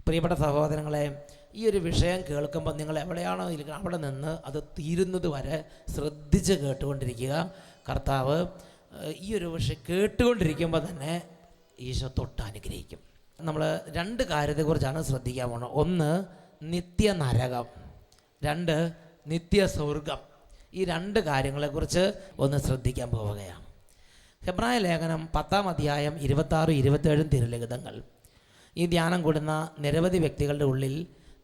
പ്രിയപ്പെട്ട സഹോദരങ്ങളെ, ഈ ഒരു വിഷയം കേൾക്കുമ്പോൾ നിങ്ങൾ എവിടെയാണോ ഇരിക്കുന്നത് അവിടെ നിന്ന് അത് തീരുന്നത് വരെ ശ്രദ്ധിച്ച് കേട്ടുകൊണ്ടിരിക്കുക. കർത്താവ് ഈ ഒരു വിഷയം കേട്ടുകൊണ്ടിരിക്കുമ്പോൾ തന്നെ ഈശോ തൊട്ട് അനുഗ്രഹിക്കും. നമ്മൾ രണ്ട് കാര്യത്തെക്കുറിച്ചാണ് ശ്രദ്ധിക്കാൻ പോകുന്നത്. ഒന്ന്, നിത്യ നരകം. രണ്ട്, നിത്യ സ്വർഗം. ഈ രണ്ട് കാര്യങ്ങളെക്കുറിച്ച് ഒന്ന് ശ്രദ്ധിക്കാൻ പോവുകയാണ്. ഹെബ്രായ ലേഖനം 10-ാം അധ്യായം 26-27 തിരുലിഖിതങ്ങൾ. ഈ ധ്യാനം കൂടുന്ന നിരവധി വ്യക്തികളുടെ ഉള്ളിൽ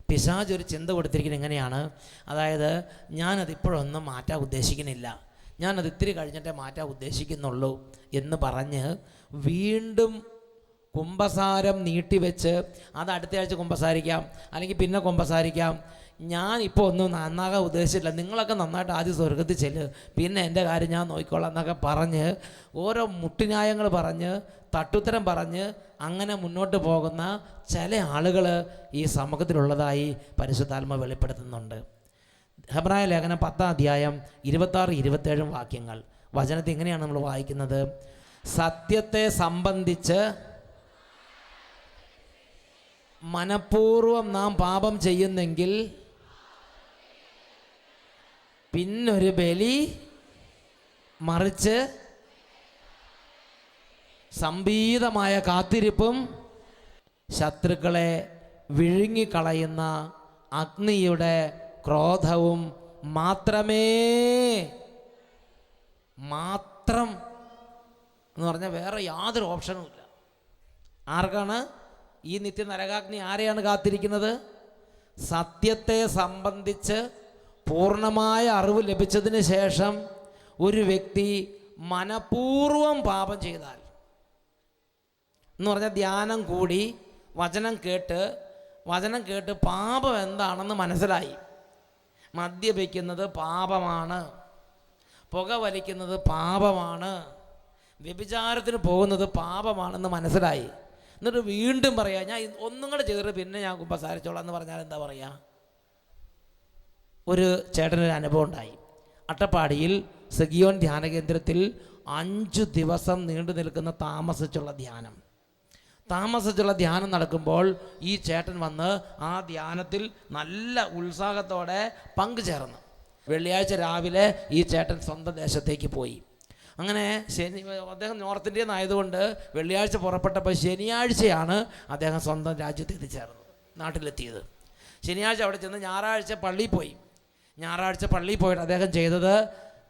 പിശാച് ഒരു ചിന്ത കൊടുത്തിരിക്കുന്നത് എങ്ങനെയാണ്? അതായത്, ഞാനതിപ്പോഴൊന്നും മാറ്റാൻ ഉദ്ദേശിക്കുന്നില്ല, ഞാനത് ഇത്തിരി കഴിഞ്ഞിട്ടേ മാറ്റാൻ ഉദ്ദേശിക്കുന്നുള്ളൂ എന്ന് പറഞ്ഞ് വീണ്ടും കുമ്പസാരം നീട്ടിവെച്ച് അത് അടുത്ത ആഴ്ച കുമ്പസാരിക്കാം, അല്ലെങ്കിൽ പിന്നെ കുമ്പസാരിക്കാം, ഞാൻ ഇപ്പോൾ ഒന്നും നന്നാകാൻ ഉദ്ദേശിച്ചില്ല, നിങ്ങളൊക്കെ നന്നായിട്ട് ആദ്യം സ്വർഗത്തിൽ ചെല്ല്, പിന്നെ എൻ്റെ കാര്യം ഞാൻ നോക്കിക്കോളാം എന്നൊക്കെ പറഞ്ഞ് ഓരോ മുട്ടുന്യായങ്ങൾ പറഞ്ഞ് തട്ടുത്തരം പറഞ്ഞ് അങ്ങനെ മുന്നോട്ട് പോകുന്ന ചില ആളുകൾ ഈ സമൂഹത്തിലുള്ളതായി പരിശുദ്ധാത്മ വെളിപ്പെടുത്തുന്നുണ്ട്. ഹെബ്രായ ലേഖനം 10-ാം അധ്യായം 26-27 വാക്യങ്ങൾ വചനത്തിൽ ഇങ്ങനെയാണ് നമ്മൾ വായിക്കുന്നത്: സത്യത്തെ സംബന്ധിച്ച് മനഃപൂർവ്വം നാം പാപം ചെയ്യുന്നെങ്കിൽ പിന്നൊരു ബലി, മറിച്ച് സംഭീതമായ കാത്തിരിപ്പും ശത്രുക്കളെ വിഴുങ്ങിക്കളയുന്ന അഗ്നിയുടെ ക്രോധവും മാത്രം എന്ന് പറഞ്ഞാൽ വേറെ യാതൊരു ഓപ്ഷനും ഇല്ല. ആർക്കാണ് ഈ നിത്യ നരകാഗ്നി? ആരെയാണ് കാത്തിരിക്കുന്നത്? സത്യത്തെ സംബന്ധിച്ച് പൂർണ്ണമായ അറിവ് ലഭിച്ചതിന് ശേഷം ഒരു വ്യക്തി മനഃപൂർവ്വം പാപം ചെയ്താൽ, എന്ന് പറഞ്ഞാൽ ധ്യാനം കൂടി വചനം കേട്ട് പാപം എന്താണെന്ന് മനസ്സിലായി, മദ്യപിക്കുന്നത് പാപമാണ്, പുകവലിക്കുന്നത് പാപമാണ്, വ്യഭിചാരത്തിന് പോകുന്നത് പാപമാണെന്ന് മനസ്സിലായി, എന്നിട്ട് വീണ്ടും പറയാം ഞാൻ ഒന്നും കൂടെ ചെയ്തിട്ട് പിന്നെ ഞാൻ കുമ്പസാരിച്ചോളാം എന്ന് പറഞ്ഞാൽ എന്താ പറയുക? ഒരു ചേട്ടനൊരു അനുഭവം ഉണ്ടായി. അട്ടപ്പാടിയിൽ സെഗിയോൻ ധ്യാന കേന്ദ്രത്തിൽ 5 ദിവസം നീണ്ടു നിൽക്കുന്ന താമസിച്ചുള്ള ധ്യാനം നടക്കുമ്പോൾ ഈ ചേട്ടൻ വന്ന് ആ ധ്യാനത്തിൽ നല്ല ഉത്സാഹത്തോടെ പങ്കുചേർന്നു. വെള്ളിയാഴ്ച രാവിലെ ഈ ചേട്ടൻ സ്വന്തം ദേശത്തേക്ക് പോയി. അങ്ങനെ അദ്ദേഹം നോർത്ത് ഇന്ത്യയിൽ നിന്നായതുകൊണ്ട് വെള്ളിയാഴ്ച പുറപ്പെട്ടപ്പോൾ ശനിയാഴ്ചയാണ് അദ്ദേഹം സ്വന്തം രാജ്യത്ത് എത്തിച്ചേർന്നത്, നാട്ടിലെത്തിയത്. ശനിയാഴ്ച അവിടെ ചെന്ന് ഞായറാഴ്ച പള്ളിയിൽ പോയിട്ട് അദ്ദേഹം ചെയ്തത്,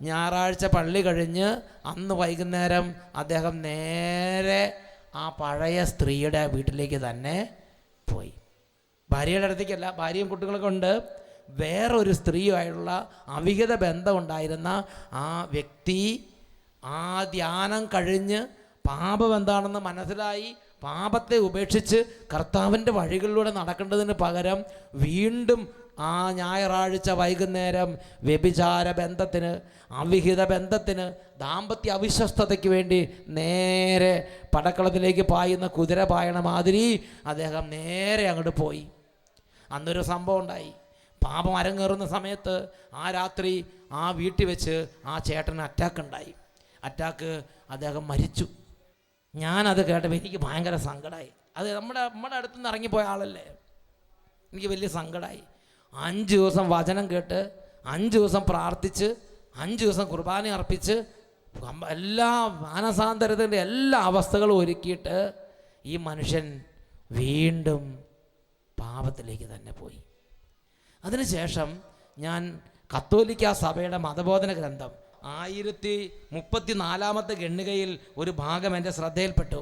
ഞായറാഴ്ച പള്ളി കഴിഞ്ഞ് അന്ന് വൈകുന്നേരം അദ്ദേഹം നേരെ ആ പഴയ സ്ത്രീയുടെ വീട്ടിലേക്ക് തന്നെ പോയി. ഭാര്യയുടെ അടുത്തേക്കല്ല, ഭാര്യയും കുട്ടികളൊക്കെ ഉണ്ട്, വേറൊരു സ്ത്രീയുമായുള്ള അവിഹിത ബന്ധമുണ്ടായിരുന്ന ആ വ്യക്തി ആ ധ്യാനം കഴിഞ്ഞ് പാപം എന്താണെന്ന് മനസ്സിലായി പാപത്തെ ഉപേക്ഷിച്ച് കർത്താവിൻ്റെ വഴികളിലൂടെ നടക്കേണ്ടതിന് പകരം വീണ്ടും ആ ഞായറാഴ്ച വൈകുന്നേരം വ്യഭിചാര ബന്ധത്തിന്, അവിഹിത ബന്ധത്തിന്, ദാമ്പത്യ അവിശ്വസ്തതയ്ക്ക് വേണ്ടി നേരെ പടക്കളത്തിലേക്ക് പായുന്ന കുതിര പായണ മാതിരി അദ്ദേഹം നേരെ അങ്ങോട്ട് പോയി. അന്നൊരു സംഭവം ഉണ്ടായി. പാപം അരങ്ങേറുന്ന സമയത്ത് ആ രാത്രി ആ വീട്ടിൽ വെച്ച് ആ ചേട്ടന് അറ്റാക്ക് അദ്ദേഹം മരിച്ചു. ഞാനത് കേട്ടപ്പോൾ എനിക്ക് ഭയങ്കര സങ്കടമായി. അത് നമ്മുടെ അടുത്ത് നിന്ന് ഇറങ്ങിപ്പോയ ആളല്ലേ, എനിക്ക് വലിയ സങ്കടമായി. 5 ദിവസം വചനം കേട്ട്, 5 ദിവസം പ്രാർത്ഥിച്ച്, 5 ദിവസം കുർബാന അർപ്പിച്ച്, എല്ലാ മാനസാന്തരത്തിൻ്റെ എല്ലാ അവസ്ഥകളും ഒരുക്കിയിട്ട് ഈ മനുഷ്യൻ വീണ്ടും പാപത്തിലേക്ക് തന്നെ പോയി. അതിനുശേഷം ഞാൻ കത്തോലിക്ക സഭയുടെ മതബോധന ഗ്രന്ഥം 1034 ഖണ്ഡികയിൽ ഒരു ഭാഗം എൻ്റെ ശ്രദ്ധയിൽപ്പെട്ടു.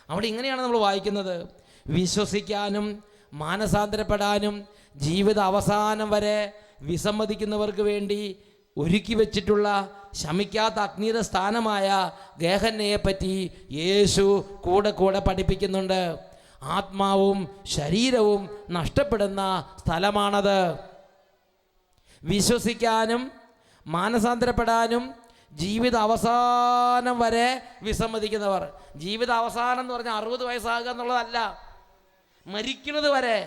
അവിടെ ഇങ്ങനെയാണ് നമ്മൾ വായിക്കുന്നത്: വിശ്വസിക്കാനും മാനസാന്തരപ്പെടാനും ജീവിത അവസാനം വരെ വിസമ്മതിക്കുന്നവർക്ക് വേണ്ടി ഒരുക്കി വച്ചിട്ടുള്ള ശമിക്കാത്ത അഗ്നിയുടെ സ്ഥാനമായ ഗേഹന്നയെപ്പറ്റി യേശു കൂടെ പഠിപ്പിക്കുന്നുണ്ട്. ആത്മാവും ശരീരവും നഷ്ടപ്പെടുന്ന സ്ഥലമാണത്. വിശ്വസിക്കാനും മാനസാന്തരപ്പെടാനും ജീവിത അവസാനം വരെ വിസമ്മതിക്കുന്നവർ. ജീവിത അവസാനം എന്ന് പറഞ്ഞാൽ 60 വയസ്സാകുക എന്നുള്ളതല്ല, മരിക്കുന്നത് വരെ.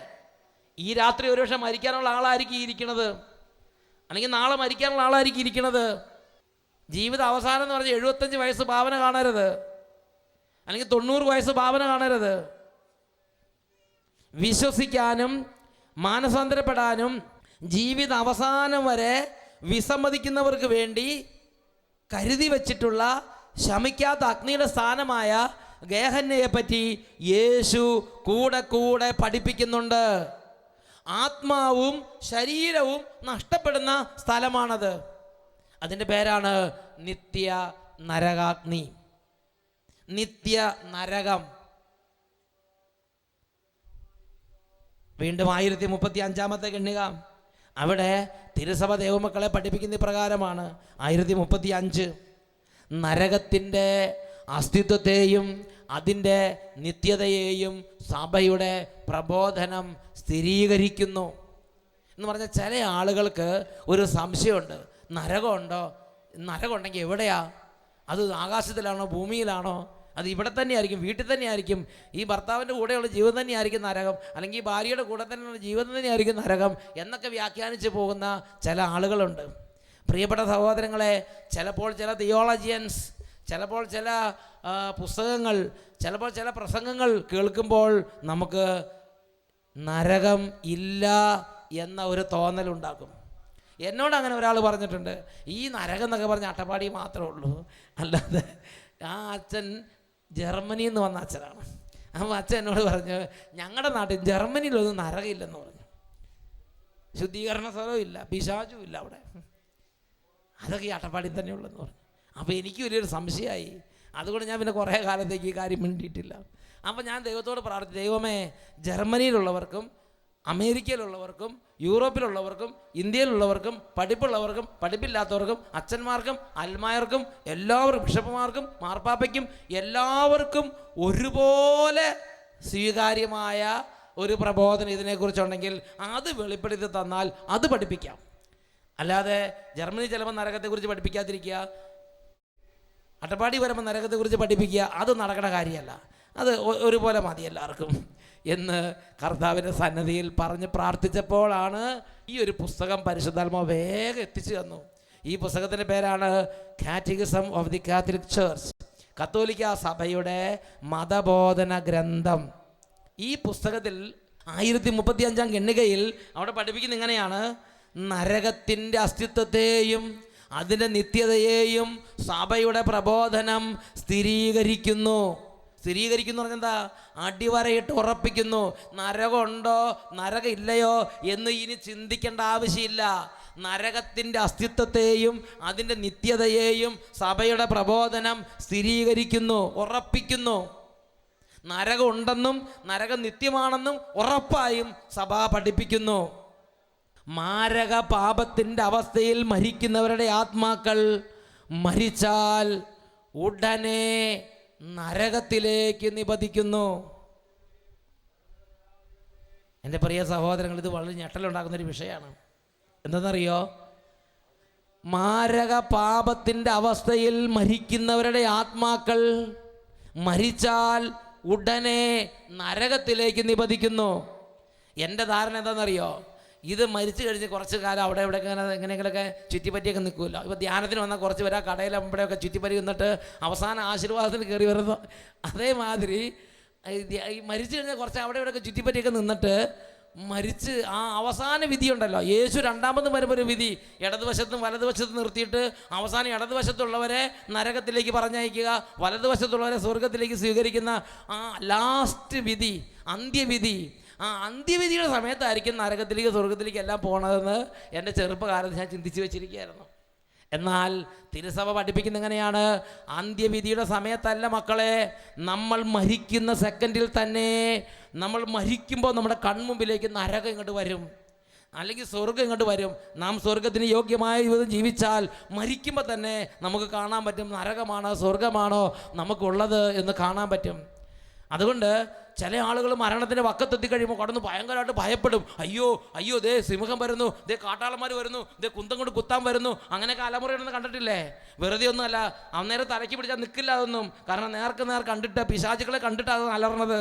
ഈ രാത്രി ഒരുപക്ഷെ മരിക്കാനുള്ള ആളായിരിക്കും ഇരിക്കുന്നത്, അല്ലെങ്കിൽ നാളെ മരിക്കാനുള്ള ആളായിരിക്കും ഇരിക്കുന്നത്. ജീവിത അവസാനം എന്ന് പറഞ്ഞാൽ 75 വയസ്സ് ഭാവന കാണരുത്, അല്ലെങ്കിൽ 90 വയസ്സ് ഭാവന കാണരുത്. വിശ്വസിക്കാനും മാനസാന്തരപ്പെടാനും ജീവിത അവസാനം വരെ വിസമ്മതിക്കുന്നവർക്ക് വേണ്ടി കരുതി വച്ചിട്ടുള്ള ശമിക്കാത്ത അഗ്നിയുടെ സ്ഥാനമായ ഗേഹന്നയെ പറ്റി യേശു കൂടെ കൂടെ പഠിപ്പിക്കുന്നുണ്ട്. ആത്മാവും ശരീരവും നഷ്ടപ്പെടുന്ന സ്ഥലമാണത്. അതിൻ്റെ പേരാണ് നിത്യ നരകാഗ്നി, നിത്യ നരകം. വീണ്ടും 1035 ഖണ്ഡിക, അവിടെ തിരുസഭ ദൈവമക്കളെ പഠിപ്പിക്കുന്ന പ്രകാരമാണ്. 1035 നരകത്തിൻ്റെ അസ്തിത്വത്തെയും അതിൻ്റെ നിത്യതയെയും സഭയുടെ പ്രബോധനം സ്ഥിരീകരിക്കുന്നു എന്ന് പറഞ്ഞാൽ, ചില ആളുകൾക്ക് ഒരു സംശയമുണ്ട്. നരകമുണ്ടോ? നരകമുണ്ടെങ്കിൽ എവിടെയാ? അത് ആകാശത്തിലാണോ ഭൂമിയിലാണോ? അത് ഇവിടെ തന്നെയായിരിക്കും, വീട്ടിൽ തന്നെയായിരിക്കും, ഈ ഭർത്താവിൻ്റെ കൂടെയുള്ള ജീവിതം തന്നെയായിരിക്കും നരകം, അല്ലെങ്കിൽ ഭാര്യയുടെ കൂടെ തന്നെയുള്ള ജീവിതം തന്നെയായിരിക്കും നരകം എന്നൊക്കെ വ്യാഖ്യാനിച്ച് പോകുന്ന ചില ആളുകളുണ്ട്. പ്രിയപ്പെട്ട സഹോദരങ്ങളെ, ചിലപ്പോൾ ചില തിയോളജിയൻസ്, ചിലപ്പോൾ ചില പുസ്തകങ്ങൾ, ചിലപ്പോൾ ചില പ്രസംഗങ്ങൾ കേൾക്കുമ്പോൾ നമുക്ക് നരകം ഇല്ല എന്ന ഒരു തോന്നലുണ്ടാക്കും. എന്നോട് അങ്ങനെ ഒരാൾ പറഞ്ഞിട്ടുണ്ട്, ഈ നരകം എന്നൊക്കെ പറഞ്ഞ അട്ടപ്പാടി മാത്രമേ ഉള്ളൂ, അല്ലാതെ ആ അച്ഛൻ ജർമ്മനിയിൽ നിന്ന് വന്ന അച്ഛനാണ്. അപ്പോൾ അച്ഛൻ എന്നോട് പറഞ്ഞു, ഞങ്ങളുടെ നാട്ടിൽ ജർമ്മനിയിലൊന്നും നരകമില്ലെന്ന് പറഞ്ഞു. ശുദ്ധീകരണ സ്ഥലവും ഇല്ല, പിശാചും ഇല്ല അവിടെ, അതൊക്കെ ഈ അട്ടപ്പാടി തന്നെ ഉള്ളെന്ന് പറഞ്ഞു. അപ്പോൾ എനിക്ക് വലിയൊരു സംശയമായി. അതുകൊണ്ട് ഞാൻ പിന്നെ കുറേ കാലത്തേക്ക് ഈ കാര്യം മിണ്ടിയിട്ടില്ല. അപ്പോൾ ഞാൻ ദൈവത്തോട് പ്രാർത്ഥിച്ചു, ദൈവമേ, ജർമ്മനിയിലുള്ളവർക്കും അമേരിക്കയിലുള്ളവർക്കും യൂറോപ്പിലുള്ളവർക്കും ഇന്ത്യയിലുള്ളവർക്കും പഠിപ്പുള്ളവർക്കും പഠിപ്പില്ലാത്തവർക്കും അച്ഛന്മാർക്കും അൽമായർക്കും എല്ലാവർക്കും ബിഷപ്പുമാർക്കും മാർപ്പാപ്പയ്ക്കും എല്ലാവർക്കും ഒരുപോലെ സ്വീകാര്യമായ ഒരു പ്രബോധനം ഇതിനെക്കുറിച്ചുണ്ടെങ്കിൽ അത് വെളിപ്പെടുത്തി തന്നാൽ അത് പഠിപ്പിക്കാം. അല്ലാതെ ജർമ്മനി ചിലപ്പോൾ നരകത്തെക്കുറിച്ച് പഠിപ്പിക്കാതിരിക്കുക, അട്ടപ്പാടി വരുമ്പോൾ നരകത്തെക്കുറിച്ച് പഠിപ്പിക്കുക, അത് നടക്കുന്ന കാര്യമല്ല. അത് ഒരുപോലെ മതി എല്ലാവർക്കും എന്ന് കർത്താവിൻ്റെ സന്നദ്ധിയിൽ പറഞ്ഞ് പ്രാർത്ഥിച്ചപ്പോഴാണ് ഈ ഒരു പുസ്തകം പരിശുദ്ധാത്മാവ് വേഗം എത്തിച്ചു തന്നു. ഈ പുസ്തകത്തിൻ്റെ പേരാണ് catechism of the Catholic church, കത്തോലിക്ക സഭയുടെ മതബോധന ഗ്രന്ഥം. ഈ പുസ്തകത്തിൽ 1035 ഖണ്ഡികയിൽ അവിടെ പഠിപ്പിക്കുന്നത് ഇങ്ങനെയാണ്: നരകത്തിൻ്റെ അസ്തിത്വത്തെയും അതിൻ്റെ നിത്യതയെയും സഭയുടെ പ്രബോധനം സ്ഥിരീകരിക്കുന്നു. സ്ഥിരീകരിക്കുന്നു പറഞ്ഞാൽ എന്താ? അടിവരയിട്ട് ഉറപ്പിക്കുന്നു. നരകമുണ്ടോ നരകം ഇല്ലയോ എന്ന് ഇനി ചിന്തിക്കേണ്ട ആവശ്യമില്ല. നരകത്തിൻ്റെ അസ്തിത്വത്തെയും അതിൻ്റെ നിത്യതയെയും സഭയുടെ പ്രബോധനം സ്ഥിരീകരിക്കുന്നു, ഉറപ്പിക്കുന്നു. നരകം ഉണ്ടെന്നും നരകം നിത്യമാണെന്നും ഉറപ്പായും സഭ പഠിപ്പിക്കുന്നു. മാരക പാപത്തിൻ്റെ അവസ്ഥയിൽ മരിക്കുന്നവരുടെ ആത്മാക്കൾ മരിച്ചാൽ ഉടനെ നരകത്തിലേക്ക് നിപതിക്കുന്നു. എൻ്റെ പ്രിയ സഹോദരങ്ങൾ, ഇത് വളരെ ഞെട്ടലുണ്ടാക്കുന്നൊരു വിഷയമാണ്. എന്താണെന്നറിയോ? മാരക പാപത്തിൻ്റെ അവസ്ഥയിൽ മരിക്കുന്നവരുടെ ആത്മാക്കൾ മരിച്ചാൽ ഉടനെ നരകത്തിലേക്ക് നിപതിക്കുന്നു. എൻ്റെ ധാരണ എന്താണെന്നറിയോ? ഇത് മരിച്ചു കഴിഞ്ഞ് കുറച്ച് കാലം അവിടെ ഇവിടെയൊക്കെ എങ്ങനെയെങ്കിലൊക്കെ ചുറ്റിപ്പറ്റിയൊക്കെ നിൽക്കുമല്ലോ. ഇപ്പോൾ ധ്യാനത്തിന് വന്നാൽ കുറച്ച് പേര് ആ കടയിലവിടെയൊക്കെ ചുറ്റിപ്പറ്റി നിന്നിട്ട് അവസാന ആശീർവാദത്തിന് കയറി വരുന്നു. അതേമാതിരി ഈ മരിച്ചു കഴിഞ്ഞാൽ കുറച്ച് അവിടെ ഇവിടെയൊക്കെ ചുറ്റിപ്പറ്റിയൊക്കെ നിന്നിട്ട് മരിച്ച് ആ അവസാന വിധിയുണ്ടല്ലോ, യേശു രണ്ടാമത് വരുമ്പോൾ ഒരു വിധി, ഇടതുവശത്തും വലതുവശത്തും നിർത്തിയിട്ട് അവസാനം ഇടതുവശത്തുള്ളവരെ നരകത്തിലേക്ക് പറഞ്ഞയക്കുക, വലതുവശത്തുള്ളവരെ സ്വർഗത്തിലേക്ക് സ്വീകരിക്കുന്ന ആ ലാസ്റ്റ് വിധി, അന്ത്യവിധി. ആ അന്ത്യവിധിയുടെ സമയത്തായിരിക്കും നരകത്തിലേക്ക് സ്വർഗത്തിലേക്ക് എല്ലാം പോണതെന്ന് എൻ്റെ ചെറുപ്പകാലത്ത് ഞാൻ ചിന്തിച്ച് വെച്ചിരിക്കുകയായിരുന്നു. എന്നാൽ തിരുസഭ പഠിപ്പിക്കുന്ന എങ്ങനെയാണ്? അന്ത്യവിധിയുടെ സമയത്തല്ല മക്കളെ, നമ്മൾ മരിക്കുന്ന സെക്കൻഡിൽ തന്നെ, നമ്മൾ മരിക്കുമ്പോൾ നമ്മുടെ കൺമുമ്പിലേക്ക് നരകം ഇങ്ങോട്ട് വരും, അല്ലെങ്കിൽ സ്വർഗം ഇങ്ങോട്ട് വരും. നാം സ്വർഗത്തിന് യോഗ്യമായ ജീവിതം ജീവിച്ചാൽ മരിക്കുമ്പോൾ തന്നെ നമുക്ക് കാണാൻ പറ്റും നരകമാണോ സ്വർഗമാണോ നമുക്കുള്ളത് എന്ന് കാണാൻ പറ്റും. അതുകൊണ്ട് ചില ആളുകൾ മരണത്തിൻ്റെ വക്കത്തെത്തി കഴിയുമ്പോൾ കടന്ന് ഭയങ്കരമായിട്ട് ഭയപ്പെടും. അയ്യോ അയ്യോ, ദേ സിംഹം വരുന്നു, ദേ കാട്ടാളന്മാർ വരുന്നു, ദേ കുന്തം കൊണ്ട് കുത്താൻ വരുന്നു. അങ്ങനെ കാലമുറയൊന്നും കണ്ടിട്ടില്ലേ? വെറുതെ ഒന്നുമല്ല, അന്നേരം തലയ്ക്ക് പിടിച്ചാൽ നിൽക്കില്ല അതൊന്നും. കാരണം നേർക്ക് നേർ കണ്ടിട്ട്, പിശാചുക്കളെ കണ്ടിട്ടാണ് അലർന്നത്.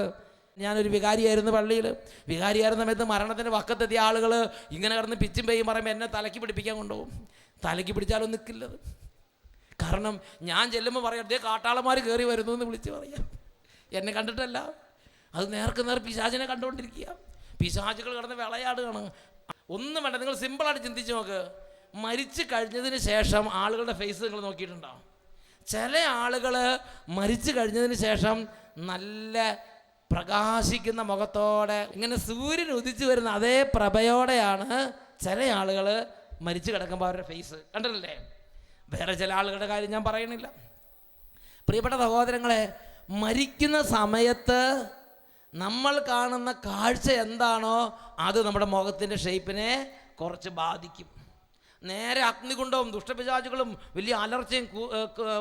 ഞാനൊരു വികാരിയായിരുന്നു പള്ളിയിൽ. വികാരിയായിരുന്ന സമയത്ത് മരണത്തിൻ്റെ വക്കത്തെത്തിയ ആളുകൾ ഇങ്ങനെ കിടന്ന് പിച്ചും പെയ്യും പറയുമ്പോൾ എന്നെ തലയ്ക്ക് പിടിപ്പിക്കാൻ കൊണ്ടുപോകും. തലയ്ക്ക് പിടിച്ചാലും നിൽക്കില്ലത്. കാരണം ഞാൻ ചെല്ലുമ്പോൾ പറയാം, ദേ കാട്ടാളന്മാർ കയറി വരുന്നു എന്ന് വിളിച്ച് പറയാം, എന്നെ കണ്ടിട്ടല്ല. അത് നേർക്ക് നേർ പിശാചിനെ കണ്ടുകൊണ്ടിരിക്കുക. പിശാചുകൾ കിടന്ന് വിളയാടുകയാണ്. ഒന്നും വേണ്ട, നിങ്ങൾ സിമ്പിളായിട്ട് ചിന്തിച്ച് നോക്ക്. മരിച്ചു കഴിഞ്ഞതിന് ശേഷം ആളുകളുടെ ഫേസ് നിങ്ങൾ നോക്കിയിട്ടുണ്ടോ? ചില ആളുകൾ മരിച്ചു കഴിഞ്ഞതിന് ശേഷം നല്ല പ്രകാശിക്കുന്ന മുഖത്തോടെ, ഇങ്ങനെ സൂര്യൻ ഉദിച്ചു വരുന്ന അതേ പ്രഭയോടെയാണ് ചില ആളുകൾ മരിച്ചു കിടക്കുമ്പോൾ അവരുടെ ഫേസ് കണ്ടിട്ടില്ലേ? വേറെ ചില ആളുകളുടെ കാര്യം ഞാൻ പറയണില്ല. പ്രിയപ്പെട്ട സഹോദരങ്ങളെ, മരിക്കുന്ന സമയത്ത് നമ്മൾ കാണുന്ന കാഴ്ച എന്താണോ അത് നമ്മുടെ മുഖത്തിൻ്റെ ഷേപ്പിനെ കുറച്ച് ബാധിക്കും. നേരെ അഗ്നികുണ്ടവും ദുഷ്ടപിശാചുകളും വലിയ അലർച്ചയും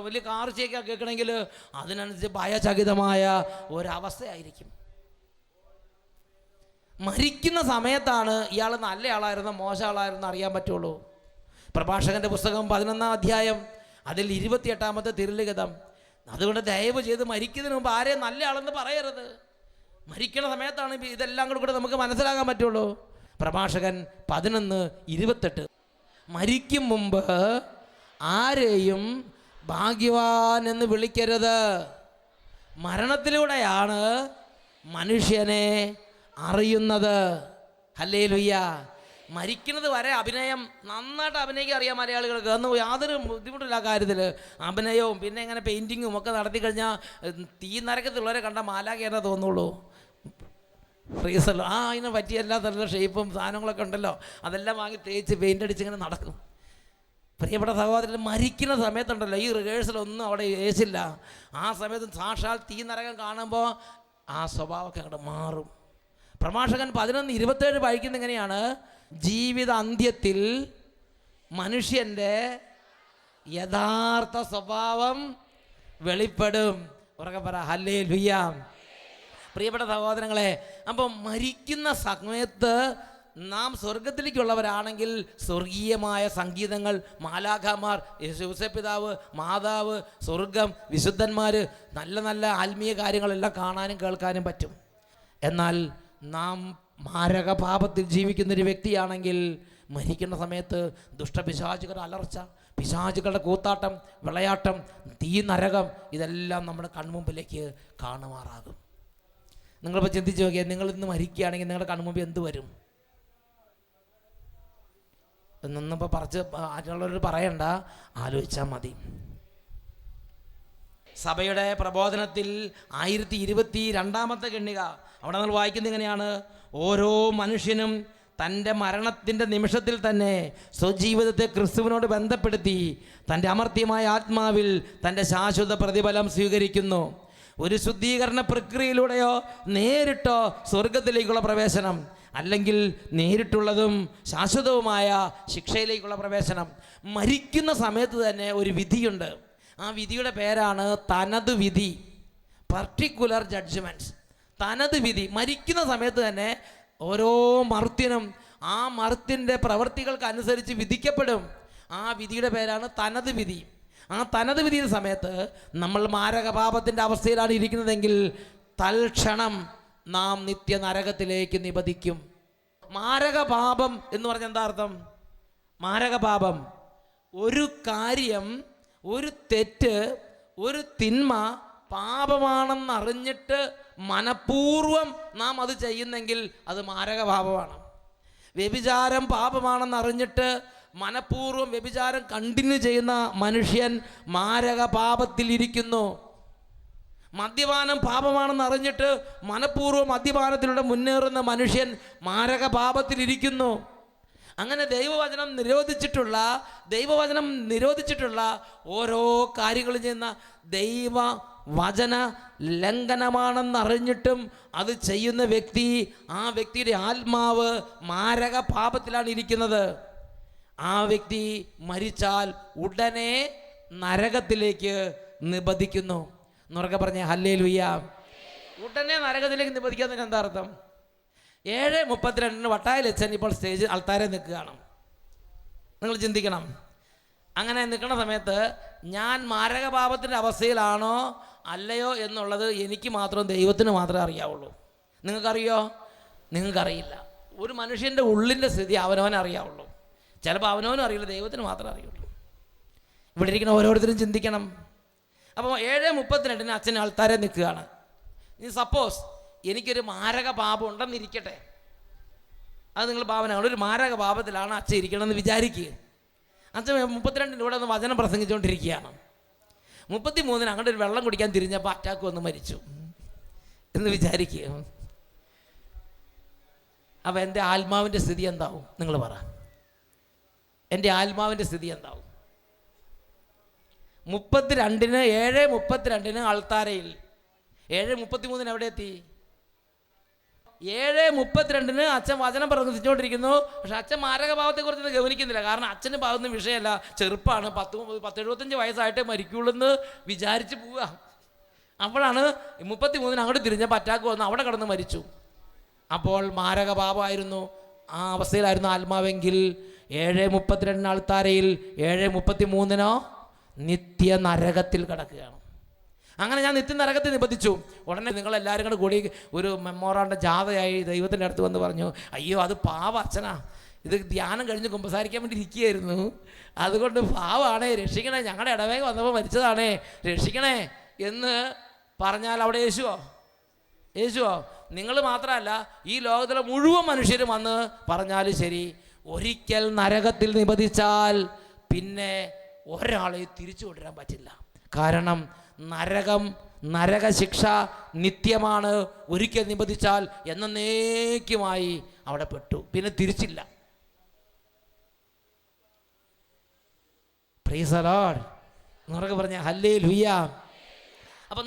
വലിയ കാർച്ചയൊക്കെ കേൾക്കണമെങ്കിൽ അതിനനുസരിച്ച് ഭയചകിതമായ ഒരവസ്ഥയായിരിക്കും. മരിക്കുന്ന സമയത്താണ് ഇയാൾ നല്ല ആളായിരുന്നോ മോശ ആളായിരുന്നോ അറിയാൻ പറ്റുള്ളൂ. പ്രഭാഷകൻ്റെ പുസ്തകം 11-ാം അധ്യായം അതിൽ 28-ാമത്തെ തിരുലിഖിതം. അതുകൊണ്ട് ദയവ് ചെയ്ത് മരിക്കുന്നതിന് മുമ്പ് ആരെയും നല്ല ആളെന്ന് പറയരുത്. മരിക്കുന്ന സമയത്താണ് ഇതെല്ലാം കൂടെ നമുക്ക് മനസ്സിലാക്കാൻ പറ്റുള്ളൂ. പ്രഭാഷകൻ 11:28. മരിക്കും മുമ്പ് ആരെയും ഭാഗ്യവാൻ എന്ന് വിളിക്കരുത്. മരണത്തിലൂടെയാണ് മനുഷ്യനെ അറിയുന്നത്. ഹല്ലേലൂയ. മരിക്കുന്നത് വരെ അഭിനയം നന്നായിട്ട് അഭിനയിക്കാൻ അറിയാം മലയാളികൾക്ക്. അന്ന് യാതൊരു ബുദ്ധിമുട്ടില്ല ആ കാര്യത്തിൽ. അഭിനയവും പിന്നെ ഇങ്ങനെ പെയിൻറ്റിങ്ങും ഒക്കെ നടത്തി കഴിഞ്ഞാൽ തീ നരക്കത്തുള്ളവരെ കണ്ട മാലാഖേനെ തോന്നുള്ളൂ. ഫ്രീസല്ലോ അതിനെ പറ്റിയ എല്ലാ തരത്തിലുള്ള ഷേപ്പും സാധനങ്ങളൊക്കെ ഉണ്ടല്ലോ, അതെല്ലാം വാങ്ങി തേച്ച് പെയിൻ്റ് അടിച്ച് ഇങ്ങനെ നടക്കും. പ്രിയപ്പെട്ട സഹോദരൻ, മരിക്കുന്ന സമയത്തുണ്ടല്ലോ ഈ റിഹേഴ്സലൊന്നും അവിടെ ഏശില്ല. ആ സമയത്ത് സാക്ഷാൽ തീ നരകം കാണുമ്പോൾ ആ സ്വഭാവമൊക്കെ അങ്ങോട്ട് മാറും. പ്രഭാഷകൻ 11:27 വായിക്കുന്നത് എങ്ങനെയാണ്? ജീവിത അന്ത്യത്തിൽ മനുഷ്യൻ്റെ യഥാർത്ഥ സ്വഭാവം വെളിപ്പെടും. ഉറക്കെ പറ ഹല്ലേലൂയ. പ്രിയപ്പെട്ട സഹോദരങ്ങളെ, അപ്പം മരിക്കുന്ന സമയത്ത് നാം സ്വർഗത്തിലേക്കുള്ളവരാണെങ്കിൽ സ്വർഗീയമായ സംഗീതങ്ങൾ, മാലാഖമാർ, യേശുപിതാവ്, മാതാവ്, സ്വർഗം, വിശുദ്ധന്മാർ, നല്ല നല്ല ആത്മീയ കാര്യങ്ങളെല്ലാം കാണാനും കേൾക്കാനും പറ്റും. എന്നാൽ നാം മാരക പാപത്തിൽ ജീവിക്കുന്നൊരു വ്യക്തിയാണെങ്കിൽ മരിക്കുന്ന സമയത്ത് ദുഷ്ടപിശാചുകളുടെ അലർച്ച, പിശാചുകളുടെ കൂത്താട്ടം, വിളയാട്ടം, തീ നരകം ഇതെല്ലാം നമ്മുടെ കൺമുമ്പിലേക്ക് കാണുമാറാകും. നിങ്ങളിപ്പോൾ ചിന്തിച്ച് നോക്കിയാൽ, നിങ്ങളിന്ന് മരിക്കുകയാണെങ്കിൽ നിങ്ങളുടെ കൺമുമ്പിൽ എന്ത് വരും എന്നൊന്നിപ്പോൾ പറച്ച് ആറ്റുള്ളവരോട് പറയണ്ട, ആലോചിച്ചാൽ മതി. സഭയുടെ പ്രബോധനത്തിൽ 1022-ാമത്തെ ഖണ്ഡിക അവിടെ നമ്മൾ വായിക്കുന്നത് ഇങ്ങനെയാണ്: ഓരോ മനുഷ്യനും തൻ്റെ മരണത്തിൻ്റെ നിമിഷത്തിൽ തന്നെ സ്വജീവിതത്തെ ക്രിസ്തുവിനോട് ബന്ധപ്പെടുത്തി തൻ്റെ അമർത്യമായ ആത്മാവിൽ തൻ്റെ ശാശ്വത പ്രതിഫലം സ്വീകരിക്കുന്നു. ഒരു ശുദ്ധീകരണ പ്രക്രിയയിലൂടെയോ നേരിട്ടോ സ്വർഗത്തിലേക്കുള്ള പ്രവേശനം, അല്ലെങ്കിൽ നേരിട്ടുള്ളതും ശാശ്വതവുമായ ശിക്ഷയിലേക്കുള്ള പ്രവേശനം. മരിക്കുന്ന സമയത്ത് തന്നെ ഒരു വിധിയുണ്ട്. ആ വിധിയുടെ പേരാണ് തനത് വിധി, പർട്ടിക്കുലർ ജഡ്ജ്മെൻറ്റ്സ്. തനത് വിധി. മരിക്കുന്ന സമയത്ത് തന്നെ ഓരോ മർത്യനും ആ മർത്യൻ്റെ പ്രവൃത്തികൾക്കനുസരിച്ച് വിധിക്കപ്പെടും. ആ വിധിയുടെ പേരാണ് തനത് വിധി. ആ തനത് വിധിയുടെ സമയത്ത് നമ്മൾ മാരകപാപത്തിൻ്റെ അവസ്ഥയിലാണ് ഇരിക്കുന്നതെങ്കിൽ തൽക്ഷണം നാം നിത്യ നരകത്തിലേക്ക് നിബദിക്കും. മാരകപാപം എന്ന് പറഞ്ഞാൽ എന്താ അർത്ഥം? മാരകപാപം ഒരു കാര്യം, ഒരു തെറ്റ്, ഒരു തിന്മ പാപമാണെന്നറിഞ്ഞിട്ട് മനഃപൂർവ്വം നാം അത് ചെയ്യുന്നെങ്കിൽ അത് മാരകപാപമാണ്. വ്യഭിചാരം പാപമാണെന്നറിഞ്ഞിട്ട് മനഃപൂർവ്വം വ്യഭിചാരം കണ്ടിന്യൂ ചെയ്യുന്ന മനുഷ്യൻ മാരകപാപത്തിലിരിക്കുന്നു. മദ്യപാനം പാപമാണെന്ന് അറിഞ്ഞിട്ട് മനഃപൂർവ്വം മദ്യപാനത്തിലൂടെ മുന്നേറുന്ന മനുഷ്യൻ മാരകപാപത്തിലിരിക്കുന്നു. അങ്ങനെ ദൈവവചനം നിരോധിച്ചിട്ടുള്ള ഓരോ കാര്യങ്ങളും ചെയ്യുന്ന ദൈവവചന ലംഘനമാണെന്നറിഞ്ഞിട്ടും അത് ചെയ്യുന്ന വ്യക്തി, ആ വ്യക്തിയുടെ ആത്മാവ് മാരകപാപത്തിലാണ് ഇരിക്കുന്നത്. ആ വ്യക്തി മരിച്ചാൽ ഉടനെ നരകത്തിലേക്ക് നിബദിക്കുന്നു. എന്നുറക്കെ പറഞ്ഞ ഹല്ലേലൂയ. ഉടനെ നരകത്തിലേക്ക് നിബദിക്കാന്നതിന് എന്താ അർത്ഥം? 7:32 വട്ടായിൽ അച്ഛൻ ഇപ്പോൾ സ്റ്റേജ് ആൾത്താരെ നിൽക്കുകയാണ്. നിങ്ങൾ ചിന്തിക്കണം, അങ്ങനെ നിൽക്കുന്ന സമയത്ത് ഞാൻ മാരകപാപത്തിൻ്റെ അവസ്ഥയിലാണോ അല്ലയോ എന്നുള്ളത് എനിക്ക് മാത്രം, ദൈവത്തിന് മാത്രമേ അറിയാവുള്ളൂ. നിങ്ങൾക്കറിയോ? നിങ്ങൾക്കറിയില്ല. ഒരു മനുഷ്യൻ്റെ ഉള്ളിൻ്റെ സ്ഥിതി അവനവനെ അറിയാവുള്ളൂ. ചിലപ്പോൾ അവനവനും അറിയില്ല, ദൈവത്തിന് മാത്രമേ അറിയുള്ളൂ. ഇവിടെ ഇരിക്കുന്ന ഓരോരുത്തരും ചിന്തിക്കണം. അപ്പോൾ 7:32 അച്ഛൻ ആൾത്താരെ നിൽക്കുകയാണ്. ഇനി സപ്പോസ് എനിക്കൊരു മാരക പാപം ഉണ്ടെന്നിരിക്കട്ടെ, അത് നിങ്ങൾ ഭാവന, ഒരു മാരക പാപത്തിലാണ് അച്ഛൻ ഇരിക്കണമെന്ന് വിചാരിക്കുക. അച്ഛൻ 32 ഇവിടെ ഒന്ന് വചനം പ്രസംഗിച്ചുകൊണ്ടിരിക്കുകയാണ്. 33 അങ്ങോട്ട് ഒരു വെള്ളം കുടിക്കാൻ തിരിഞ്ഞപ്പോൾ അറ്റാക്ക് വന്ന് മരിച്ചു എന്ന് വിചാരിക്കുക. അപ്പം എൻ്റെ ആത്മാവിൻ്റെ സ്ഥിതി എന്താവും? നിങ്ങൾ പറ, എൻ്റെ ആത്മാവിൻ്റെ സ്ഥിതി എന്താവും? 32-ന് 7:32 അൾത്താരയിൽ, 7:33 എവിടെ എത്തി? 7:32 അച്ഛൻ വചനം പ്രസംഗിച്ചുകൊണ്ടിരിക്കുന്നു. പക്ഷെ അച്ഛൻ മാരകഭാവത്തെക്കുറിച്ച് ഗവനിക്കുന്നില്ല. കാരണം അച്ഛന് ഭാഗത്തുനിന്ന് വിഷയമല്ല, ചെറുപ്പമാണ്, 10-75 വയസ്സായിട്ടേ മരിക്കുള്ളൂ എന്ന് വിചാരിച്ച് പോവുക. അപ്പോഴാണ് 33 അങ്ങോട്ട് തിരിഞ്ഞപ്പോൾ അറ്റാക്ക് വന്ന് അവിടെ കിടന്ന് മരിച്ചു. അപ്പോൾ മാരകഭാവമായിരുന്നു, ആ അവസ്ഥയിലായിരുന്നു ആത്മാവെങ്കിൽ 7:32 അൾത്താരയിൽ 7:33 നിത്യ നരകത്തിൽ കിടക്കുകയാണ്. അങ്ങനെ ഞാൻ നിത്യ നരകത്തിൽ നിബന്ധിച്ചു. ഉടനെ നിങ്ങളെല്ലാവരും കൂടി ഒരു മെമ്മോറാണ്ട ജാഥയായി ദൈവത്തിൻ്റെ അടുത്ത് വന്ന് പറഞ്ഞു, അയ്യോ അത് പാവ അച്ഛനാ, ഇത് ധ്യാനം കഴിഞ്ഞ് കുമ്പസാരിക്കാൻ വേണ്ടി ഇരിക്കുകയായിരുന്നു, അതുകൊണ്ട് പാവാണേ, രക്ഷിക്കണേ, ഞങ്ങളുടെ ഇടവേഗ വന്നപ്പോൾ മരിച്ചതാണേ, രക്ഷിക്കണേ എന്ന് പറഞ്ഞാൽ അവിടെ യേശുവോ? നിങ്ങൾ മാത്രമല്ല, ഈ ലോകത്തിലെ മുഴുവൻ മനുഷ്യരും വന്ന് പറഞ്ഞാലും ശരി, ഒരിക്കൽ നരകത്തിൽ നിബന്ധിച്ചാൽ പിന്നെ ഒരാളെ തിരിച്ചു കൊണ്ടുവരാൻ പറ്റില്ല. കാരണം നരകശിക്ഷ നിത്യമാണ്. ഒരിക്കൽ നിബന്ധിച്ചാൽ എന്നേക്കുമായി അവിടെ പെട്ടു, പിന്നെ തിരിച്ചില്ല. Praise the Lord. എന്നൊക്കെ പറഞ്ഞ ഹല്ലേലൂയ. അപ്പം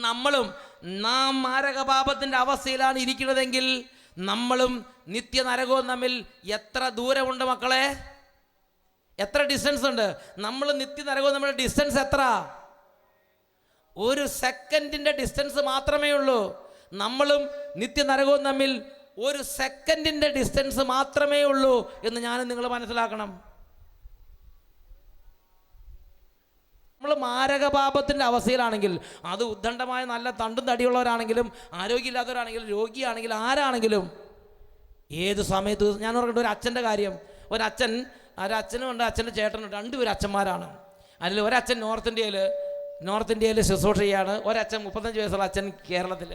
നാം മാരകപാപത്തിൻ്റെ അവസ്ഥയിലാണ് ഇരിക്കുന്നതെങ്കിൽ നമ്മളും നിത്യനരകവും തമ്മിൽ എത്ര ദൂരമുണ്ട് മക്കളെ? എത്ര ഡിസ്റ്റൻസ് ഉണ്ട്? നമ്മൾ നിത്യനരകവും തമ്മിലുള്ള ഡിസ്റ്റൻസ് എത്ര? 1 സെക്കൻഡിൻ്റെ ഡിസ്റ്റൻസ് മാത്രമേ ഉള്ളൂ. നമ്മളും നിത്യനരകവും തമ്മിൽ 1 സെക്കൻഡിൻ്റെ ഡിസ്റ്റൻസ് മാത്രമേ ഉള്ളൂ എന്ന് ഞാനും നിങ്ങൾ മനസ്സിലാക്കണം. നമ്മൾ മാരകപാപത്തിൻ്റെ അവസ്ഥയിലാണെങ്കിൽ, അത് ഉദ്ദണ്ഡമായ നല്ല തണ്ടും തടിയുള്ളവരാണെങ്കിലും ആരോഗ്യമില്ലാത്തവരാണെങ്കിലും രോഗിയാണെങ്കിലും ആരാണെങ്കിലും ഏത് സമയത്ത്, ഞാൻ ഓർക്കട്ടെ ഒരു അച്ഛൻ്റെ കാര്യം. ഒരച്ഛനും ഉണ്ട്, അച്ഛൻ്റെ ചേട്ടനുണ്ട്, 2 പേര് അച്ഛന്മാരാണ്. അതിൽ ഒരച്ഛൻ നോർത്ത് ഇന്ത്യയിൽ ശുശ്രൂഷ ചെയ്യാണ്. ഒരച്ഛൻ 35 വയസ്സുള്ള അച്ഛൻ കേരളത്തിൽ.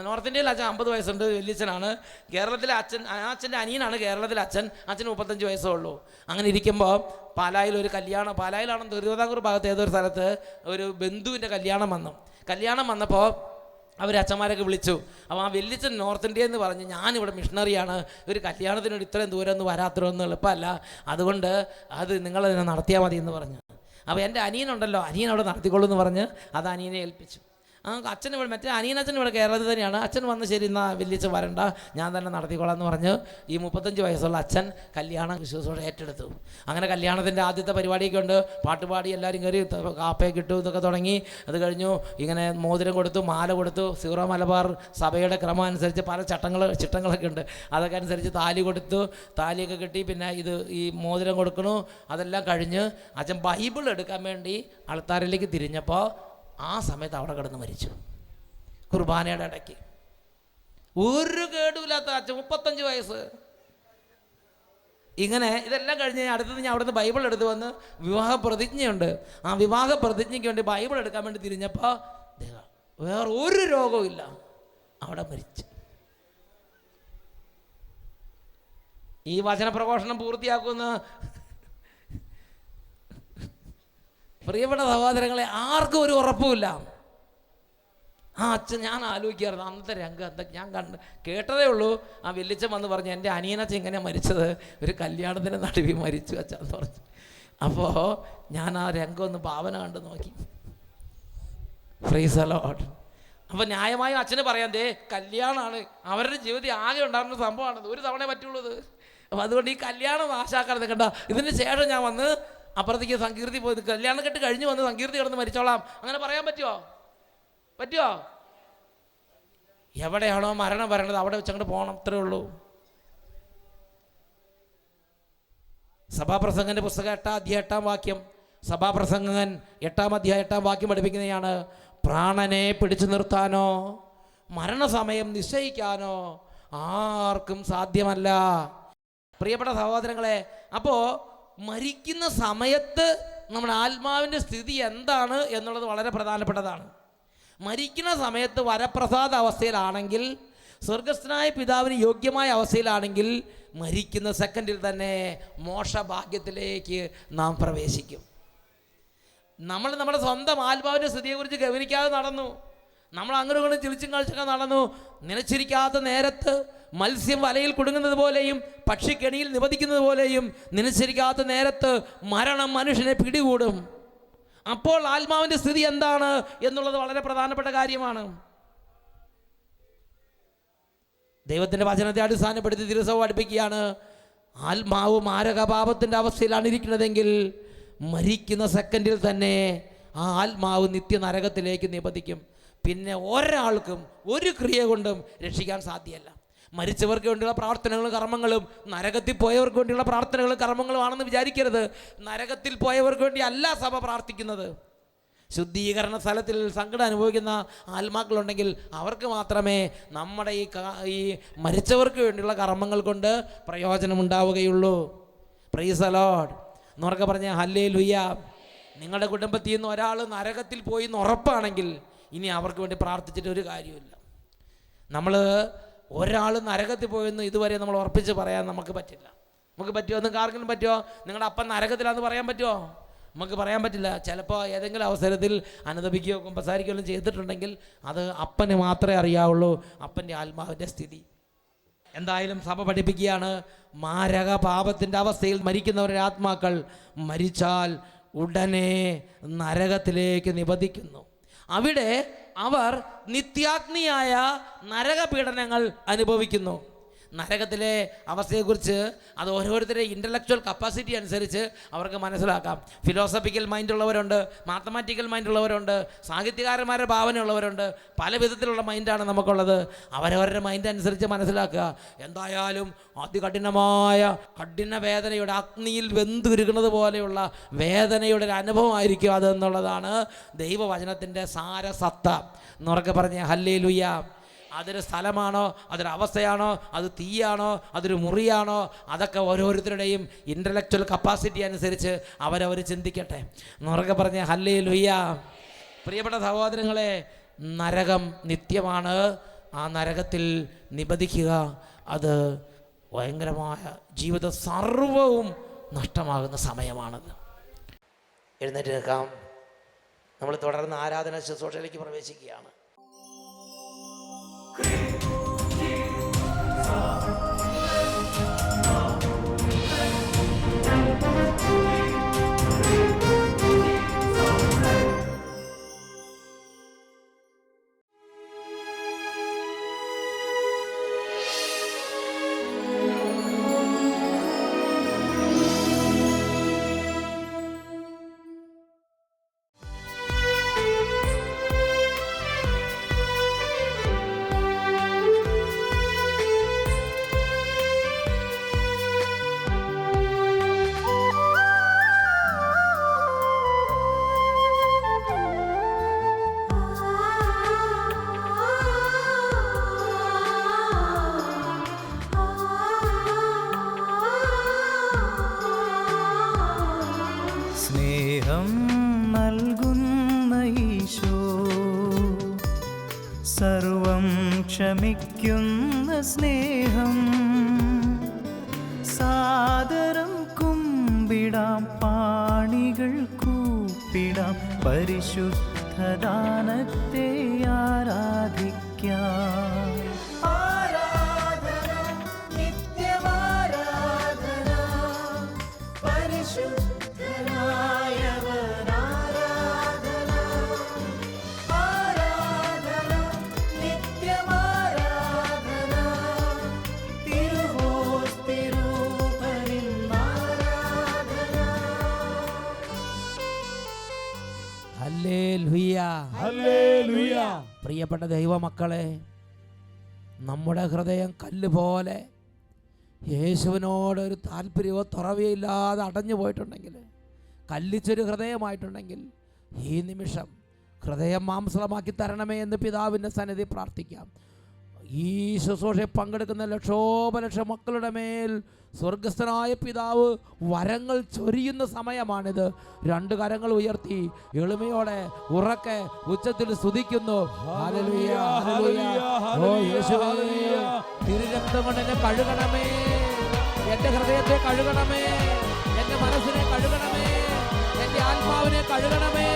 നോർത്ത് ഇന്ത്യയിൽ അച്ഛൻ 50 വയസ്സുണ്ട്, വലിയച്ഛനാണ്. കേരളത്തിലെ അച്ഛൻ്റെ അനിയനാണ് കേരളത്തിലെ അച്ഛന് 35 വയസ്സേ ഉള്ളൂ. അങ്ങനെ ഇരിക്കുമ്പോൾ പാലായിൽ ഒരു കല്യാണം, പാലായിലാണ് തിരുവിതാംകൂർ ഭാഗത്ത് ഏതൊരു സ്ഥലത്ത് ഒരു ബന്ധുവിൻ്റെ കല്യാണം വന്നപ്പോൾ അവർ അച്ഛന്മാരൊക്കെ വിളിച്ചു. അപ്പോൾ ആ വലിയച്ഛൻ നോർത്ത് ഇന്ത്യ എന്ന് പറഞ്ഞ്, ഞാനിവിടെ മിഷണറിയാണ്, ഒരു കല്യാണത്തിനോട് ഇത്രയും ദൂരം ഒന്നും വരാത്തതൊന്നും എളുപ്പമല്ല, അതുകൊണ്ട് അത് നിങ്ങളതിനെ നടത്തിയാൽ മതി എന്ന് പറഞ്ഞു. അപ്പോൾ എൻ്റെ അനിയനുണ്ടല്ലോ, അനിയൻ അവിടെ നടത്തിക്കൊള്ളൂ എന്ന് പറഞ്ഞ് അത് അനിയനെ ഏൽപ്പിച്ചു. അച്ഛൻ ഇവിടെ, മറ്റേ അനിയനച്ഛൻ ഇവിടെ കേരളത്തിൽ തന്നെയാണ്. അച്ഛൻ വന്ന് ശരി എന്നാൽ വലിയച്ഛൻ വരണ്ട, ഞാൻ തന്നെ നടത്തിക്കൊള്ളാം എന്ന് പറഞ്ഞ് ഈ 35 വയസ്സുള്ള അച്ഛൻ കല്യാണം വിശ്വാസത്തോടെ ഏറ്റെടുത്തു. അങ്ങനെ കല്യാണത്തിൻ്റെ ആദ്യത്തെ പരിപാടിയൊക്കെ ഉണ്ട്, പാട്ടുപാടി എല്ലാവരും കയറി കാപ്പയൊക്കെ ഇട്ടു, ഇതൊക്കെ തുടങ്ങി. അത് കഴിഞ്ഞു ഇങ്ങനെ മോതിരം കൊടുത്തു, മാല കൊടുത്തു. സീറോ മലബാർ സഭയുടെ ക്രമം അനുസരിച്ച് പല ചിട്ടങ്ങളൊക്കെ ഉണ്ട്, അതൊക്കെ അനുസരിച്ച് താലി കൊടുത്തു, താലിയൊക്കെ കെട്ടി. പിന്നെ ഈ മോതിരം കൊടുക്കണു. അതെല്ലാം കഴിഞ്ഞ് അച്ഛൻ ബൈബിൾ എടുക്കാൻ വേണ്ടി അൾത്താരയിലേക്ക് തിരിഞ്ഞപ്പോൾ ആ സമയത്ത് അവിടെ കിടന്ന് മരിച്ചു. കുർബാനയുടെ ഇടയ്ക്ക് ഒരു കേടുമില്ലാത്ത അച്ഛൻ, 35 വയസ്സ്. ഇങ്ങനെ ഇതെല്ലാം കഴിഞ്ഞ് അടുത്തത് ഞാൻ അവിടുന്ന് ബൈബിൾ എടുത്ത് വന്ന് വിവാഹ പ്രതിജ്ഞയുണ്ട്, ആ വിവാഹ പ്രതിജ്ഞയ്ക്ക് വേണ്ടി ബൈബിൾ എടുക്കാൻ വേണ്ടി തിരിഞ്ഞപ്പോൾ വേറെ ഒരു രോഗവും ഇല്ല, അവിടെ മരിച്ചു. ഈ വചനപ്രഘോഷണം പൂർത്തിയാക്കുന്ന പ്രിയപ്പെട്ട സഹോദരങ്ങളെ, ആർക്കും ഒരു ഉറപ്പുമില്ല. ആ അച്ഛൻ, ഞാൻ ആലോചിക്കാറുണ്ട് അന്നത്തെ രംഗം എന്തൊക്കെ ഞാൻ കേട്ടതേ ഉള്ളൂ. ആ വലിയച്ഛൻ വന്ന് പറഞ്ഞു, എൻ്റെ അനിയനച്ഛൻ ഇങ്ങനെയാണ് മരിച്ചത്, ഒരു കല്യാണത്തിന് നടുവിൽ മരിച്ചു അച്ഛൻ എന്ന് പറഞ്ഞു. അപ്പോൾ ഞാൻ ആ രംഗം ഒന്ന് ഭാവന കണ്ട് നോക്കി. Praise the Lord. അപ്പോൾ ന്യായമായും അച്ഛന് പറയാം, കല്യാണമാണ് അവരുടെ ജീവിതത്തിൽ ആകെ ഉണ്ടാകുന്ന സംഭവമാണത്, ഒരു തവണ പറ്റുള്ളത്. അപ്പോൾ അതുകൊണ്ട് ഈ കല്യാണം നാശാക്കാൻ നിൽക്കണ്ട. ഇതിന് ശേഷം ഞാൻ വന്ന് അപ്പുറത്തേക്ക് സങ്കീർത്തി പോയി, കല്യാണം കെട്ട് കഴിഞ്ഞ് വന്ന് സങ്കീർത്തി കിടന്ന് മരിച്ചോളാം, അങ്ങനെ പറയാൻ പറ്റുമോ? എവിടെയാണോ മരണം വരേണ്ടത് അവിടെ വെച്ചങ്ങോട്ട് പോകണം, അത്രേ ഉള്ളൂ. സഭാപ്രസംഗൻ്റെ പുസ്തകം 8-ാം അധ്യായം 8-ാം വാക്യം, സഭാപ്രസംഗൻ 8-ാം അധ്യായം 8-ാം വാക്യം പഠിപ്പിക്കുന്നതാണ്, പ്രാണനെ പിടിച്ചു നിർത്താനോ മരണസമയം നിശ്ചയിക്കാനോ ആർക്കും സാധ്യമല്ല. പ്രിയപ്പെട്ട സഹോദരങ്ങളെ, അപ്പോൾ മരിക്കുന്ന സമയത്ത് നമ്മുടെ ആത്മാവിൻ്റെ സ്ഥിതി എന്താണ് എന്നുള്ളത് വളരെ പ്രധാനപ്പെട്ടതാണ്. മരിക്കുന്ന സമയത്ത് വരപ്രസാദ അവസ്ഥയിലാണെങ്കിൽ സ്വർഗസ്ഥനായ പിതാവിന് യോഗ്യമായ അവസ്ഥയിലാണെങ്കിൽ മരിക്കുന്ന സെക്കൻഡിൽ തന്നെ മോക്ഷഭാഗ്യത്തിലേക്ക് നാം പ്രവേശിക്കും. നമ്മൾ നമ്മുടെ സ്വന്തം ആത്മാവിൻ്റെ സ്ഥിതിയെക്കുറിച്ച് ഗവനിക്കാതെ നടന്നു. നമ്മൾ അങ്ങനെ ചിളിച്ചും കളിച്ചൊക്കെ നടന്നു. നനച്ചിരിക്കാത്ത നേരത്ത് മത്സ്യം വലയിൽ കുടുങ്ങുന്നത് പോലെയും പക്ഷി കെണിയിൽ നിവദിക്കുന്നത് പോലെയും നനച്ചിരിക്കാത്ത നേരത്ത് മരണം മനുഷ്യനെ പിടികൂടും. അപ്പോൾ ആത്മാവിൻ്റെ സ്ഥിതി എന്താണ് എന്നുള്ളത് വളരെ പ്രധാനപ്പെട്ട കാര്യമാണ്. ദൈവത്തിൻ്റെ വചനത്തെ അടിസ്ഥാനപ്പെടുത്തി ദിവസവും പഠിപ്പിക്കുകയാണ്. ആത്മാവ് മാരകപാപത്തിൻ്റെ അവസ്ഥയിലാണ് ഇരിക്കുന്നതെങ്കിൽ മരിക്കുന്ന സെക്കൻഡിൽ തന്നെ ആ ആത്മാവ് നിത്യനരകത്തിലേക്ക് നിബന്ധിക്കും. പിന്നെ ഒരാൾക്കും ഒരു ക്രിയ കൊണ്ടും രക്ഷിക്കാൻ സാധ്യമല്ല. മരിച്ചവർക്ക് വേണ്ടിയുള്ള പ്രാർത്ഥനകളും കർമ്മങ്ങളും നരകത്തിൽ പോയവർക്ക് വേണ്ടിയുള്ള പ്രാർത്ഥനകളും കർമ്മങ്ങളുമാണെന്ന് വിചാരിക്കരുത്. നരകത്തിൽ പോയവർക്ക് വേണ്ടി അല്ല സഭ പ്രാർത്ഥിക്കുന്നത്. ശുദ്ധീകരണ സ്ഥലത്തിൽ സങ്കടം അനുഭവിക്കുന്ന ആത്മാക്കളുണ്ടെങ്കിൽ അവർക്ക് മാത്രമേ നമ്മുടെ ഈ മരിച്ചവർക്ക് വേണ്ടിയുള്ള കർമ്മങ്ങൾ കൊണ്ട് പ്രയോജനമുണ്ടാവുകയുള്ളൂ. പ്രൈസ് ദി ലോർഡ് എന്നുറക്കെ പറഞ്ഞ ഹല്ലേലൂയ. നിങ്ങളുടെ കുടുംബത്തിൽ നിന്ന് ഒരാൾ നരകത്തിൽ പോയി എന്ന് ഉറപ്പാണെങ്കിൽ ഇനി അവർക്ക് വേണ്ടി പ്രാർത്ഥിച്ചിട്ട് ഒരു കാര്യമില്ല. നമ്മൾ ഒരാൾ നരകത്തിൽ പോയെന്ന് ഇതുവരെ നമ്മൾ ഉറപ്പിച്ച് പറയാൻ നമുക്ക് പറ്റില്ല. നമുക്ക് പറ്റുമോ? നിങ്ങൾക്ക് ആർക്കെങ്കിലും പറ്റുമോ? നിങ്ങളുടെ അപ്പൻ നരകത്തിലാണെന്ന് പറയാൻ പറ്റുമോ? നമുക്ക് പറയാൻ പറ്റില്ല. ചിലപ്പോൾ ഏതെങ്കിലും അവസരത്തിൽ അനുദപിക്കുകയോ കുമ്പസാരിക്കുകയോ ചെയ്തിട്ടുണ്ടെങ്കിൽ അത് അപ്പന് മാത്രമേ അറിയാവുള്ളൂ അപ്പൻ്റെ ആത്മാവിൻ്റെ സ്ഥിതി. എന്തായാലും സഭ പഠിപ്പിക്കുകയാണ്, മാരക പാപത്തിൻ്റെ അവസ്ഥയിൽ മരിക്കുന്നവരുടെ ആത്മാക്കൾ മരിച്ചാൽ ഉടനെ നരകത്തിലേക്ക് നിബന്ധിക്കുന്നു. അവിടെ അവർ നിത്യാഗ്നിയായ നരകപീഡനങ്ങൾ അനുഭവിക്കുന്നു. നരകത്തിലെ അവസ്ഥയെക്കുറിച്ച് അത് ഓരോരുത്തരുടെ ഇൻ്റലക്ച്വൽ കപ്പാസിറ്റി അനുസരിച്ച് അവർക്ക് മനസ്സിലാക്കാം. ഫിലോസഫിക്കൽ മൈൻഡുള്ളവരുണ്ട്, മാത്തമാറ്റിക്കൽ മൈൻഡുള്ളവരുണ്ട്, സാഹിത്യകാരന്മാരുടെ ഭാവനയുള്ളവരുണ്ട്. പല വിധത്തിലുള്ള മൈൻഡാണ് നമുക്കുള്ളത്. അവരവരുടെ മൈൻഡ് അനുസരിച്ച് മനസ്സിലാക്കുക. എന്തായാലും അതികഠിനമായ കഠിന വേദനയുടെ അഗ്നിയിൽ വെന്തുരുക്കുന്നത് പോലെയുള്ള വേദനയുടെ ഒരു അനുഭവമായിരിക്കും അതെന്നുള്ളതാണ് ദൈവവചനത്തിൻ്റെ സാരസത്ത. എന്നുറക്കെ പറഞ്ഞ ഹല്ലേലൂയ. അതൊരു സ്ഥലമാണോ, അതൊരു അവസ്ഥയാണോ, അത് തീയാണോ, അതൊരു മുറിയാണോ, അതൊക്കെ ഓരോരുത്തരുടെയും ഇൻ്റലക്ച്വൽ കപ്പാസിറ്റി അനുസരിച്ച് അവരവർ ചിന്തിക്കട്ടെ. എന്നുറക്കെ പറഞ്ഞ ഹല്ലേലൂയ. പ്രിയപ്പെട്ട സഹോദരങ്ങളെ, നരകം നിത്യമാണ്. ആ നരകത്തിൽ നിബന്ധിക്കുക അത് ഭയങ്കരമായ ജീവിത സർവവും നഷ്ടമാകുന്ന സമയമാണത്. എഴുന്നേറ്റ് നിൽക്കാം. നമ്മൾ തുടർന്ന് ആരാധന ശുശ്രൂഷയിലേക്ക് പ്രവേശിക്കുകയാണ്. സ്നേഹം നൽകുന്ന ഈശോ, സർവം ക്ഷമിക്കുന്ന സ്നേഹം, സാദരം കുമ്പിടാം, പാണികൾ കൂപ്പിടാം, പരിശുദ്ധദാനത്തെ ആരാധിക്കാം. പ്രിയപ്പെട്ട ദൈവമക്കളെ, നമ്മുടെ ഹൃദയം കല്ല് പോലെ യേശുവിനോടൊരു താല്പര്യമോ തുറവയോ ഇല്ലാതെ അടഞ്ഞു പോയിട്ടുണ്ടെങ്കിൽ, കല്ലിച്ചൊരു ഹൃദയമായിട്ടുണ്ടെങ്കിൽ ഈ നിമിഷം ഹൃദയം മാംസളമാക്കി തരണമേ എന്ന് പിതാവിൻ്റെ സന്നിധി പ്രാർത്ഥിക്കാം. ഈ ശുശ്രൂഷയിൽ പങ്കെടുക്കുന്ന ലക്ഷോപലക്ഷം മക്കളുടെ മേൽ സ്വർഗസ്ഥനായ പിതാവ് വരങ്ങൾ ചൊരിയുന്ന സമയമാണിത്. രണ്ട് കരങ്ങൾ ഉയർത്തി എളിമയോടെ ഉറക്കെ ഉച്ചത്തിൽ സ്തുതിക്കുന്നു. Hallelujah, hallelujah. ഓ യേശുവേ, തിരുരക്തം കൊണ്ട് എന്നെ കഴുകണമേ, എന്റെ ഹൃദയത്തെ കഴുകണമേ, എന്റെ മനസ്സിനെ കഴുകണമേ, എന്റെ ആത്മാവിനെ കഴുകണമേ,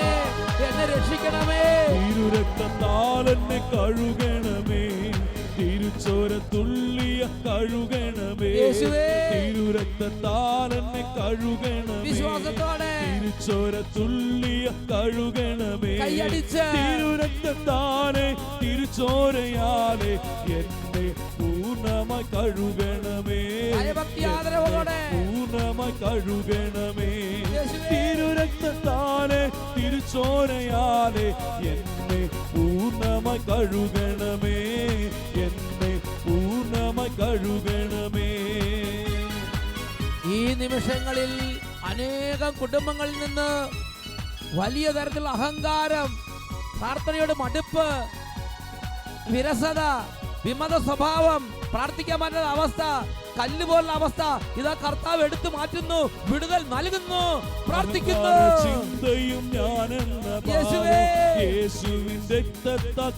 എന്നെ രക്ഷിക്കണമേ. തിരുരക്തത്താൽ എന്നെ കഴുകണമേ, തിരുച്ചോര തുള്ളിയ കഴുകണമേ, തിരുരക്തത്താൽ എന്നെ കഴുകണമേ, വിശ്വാസത്തോടെ തിരുച്ചോര തുള്ളിയ കഴുകണമേ, തിരുരക്തത്താലെ തിരുച്ചോരയാലെ എന്നെ പൂർണ്ണമായി കഴുകണമേ, പൂർണ്ണമായി കഴുകണമേ, തിരുരക്തത്താലെ തിരുച്ചോരയാലെ എന്നെ പൂർണ്ണമായി കഴുകണമേ, എന്നെ പൂർണ്ണമായി കഴുകണമേ. ഈ നിമിഷങ്ങളിൽ അനേകം കുടുംബങ്ങളിൽ നിന്ന് വലിയ തരത്തിലുള്ള അഹങ്കാരം, പ്രാർത്ഥനയുടെ മടുപ്പ്, വിരസത, വിമത സ്വഭാവം, പ്രാർത്ഥിക്കാൻ പറ്റാത്ത അവസ്ഥ, കല്ല് പോലുള്ള അവസ്ഥ ഇതാ കർത്താവ് എടുത്തു മാറ്റുന്നു, വിടുതൽ നൽകുന്നു. പ്രാർത്ഥിക്കുന്നു. ചിന്തയും യേശുവിന്റെ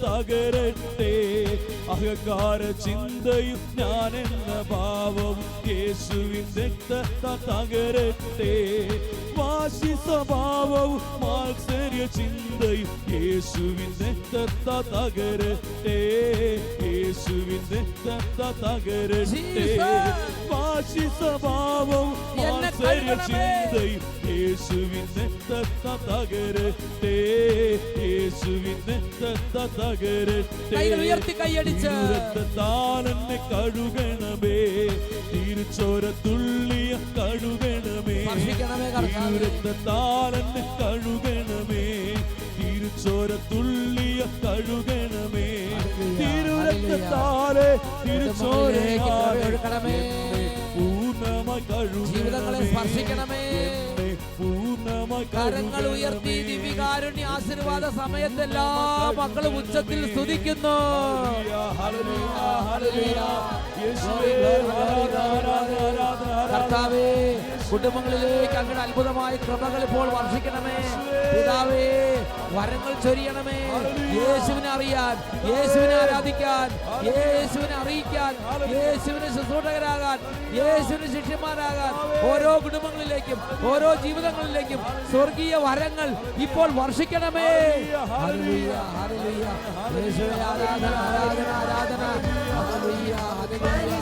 തകരട്ടെ, അഹങ്കാര ചിന്തയും ഞാനെന്ന ഭാവം യേശുവിന്റെ തകരട്ടെ, വാശി സ്വഭാവവും മാത്സര്യ ചിന്തയും യേശുവിന്റെ തകരട്ടെ, യേശുവിന്റെ തകരട്ടെ, വാശി സ്വഭാവവും മാത്സര്യ ചിന്തയും യേശുവിന്റെ തകരട്ടെ, യേശുവിന്റെ തകരട്ടെ. രക്തത്താലെന്നെ കഴുകണമേ, തിരുച്ചോര തുള്ളിയ കഴുകണമേ, രക്തത്താലെന്നെ കഴുകണമേ, തിരുച്ചോര തുള്ളിയ കഴുകണമേ, തിരുരക്തത്താലെ തിരുച്ചോരയാലെ പൂർണ്ണമായി കഴുകണമേ, ജീവിതങ്ങളെ സ്പർശിക്കണമേ. പൂർണ്ണമായി കരങ്ങൾ ഉയർത്തി ദിവ്യകാരുണ്യ ആശീർവാദ സമയത്തെല്ലാ മക്കളും ഉച്ചത്തിൽ സ്തുതിക്കുന്നു. കർത്താവേ, കുടുംബങ്ങളിലേക്ക് അങ്ങയുടെ അത്ഭുതമായ കൃപകൾ ഇപ്പോൾ വർഷിക്കണമേ. പിതാവേ, വരങ്ങൾ ചൊരിയണമേ. യേശുവിനെ അറിയാൻ, യേശുവിനെ ആരാധിക്കാൻ, യേശുവിനെ അറിയിക്കാൻ, യേശുവിന് ശുശ്രൂഷകരാകാൻ, യേശുവിന് ശിഷ്യന്മാരാകാൻ ഓരോ കുടുംബങ്ങളിലേക്കും ഓരോ ജീവിതങ്ങളിലേക്കും സ്വർഗീയ വരങ്ങൾ ഇപ്പോൾ വർഷിക്കണമേ. Hallelujah, hallelujah. യേശുവേ, ആരാധന, ആരാധന, ആരാധന. Hallelujah, hallelujah,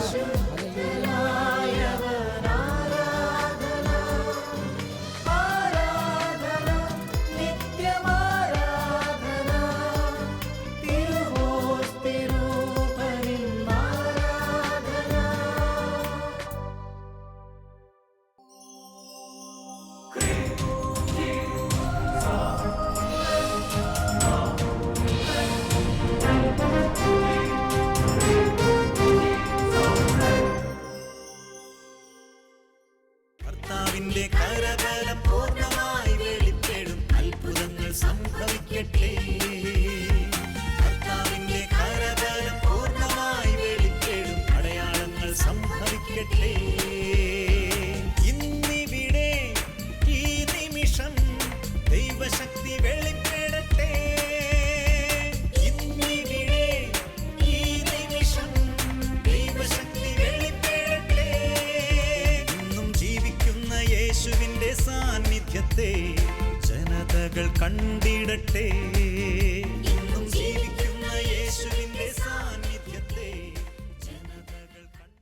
hallelujah. കർത്താവിന്റെ കരബലം പൂർണ്ണമായി വെളിപ്പെടും, അത്ഭുതങ്ങൾ സംഭവിക്കട്ടെ. കർത്താവിന്റെ കരബലം പൂർണ്ണമായി വെളിപ്പെടും, അടയാളങ്ങൾ സംഭവിക്കട്ടെ. ഇന്നിവിടെ ഈ നിമിഷം ദൈവശക്തി വെളിപ്പെടട്ടെ. ഇന്നിവിടെ ഈ നിമിഷം ദൈവശക്തി വെളിപ്പെടട്ടെ. ഇന്നും ജീവിക്കുന്ന യേശുവിന്റെ സാന്നിധ്യത്തെ ജനതകൾ കണ്ടിടട്ടെ.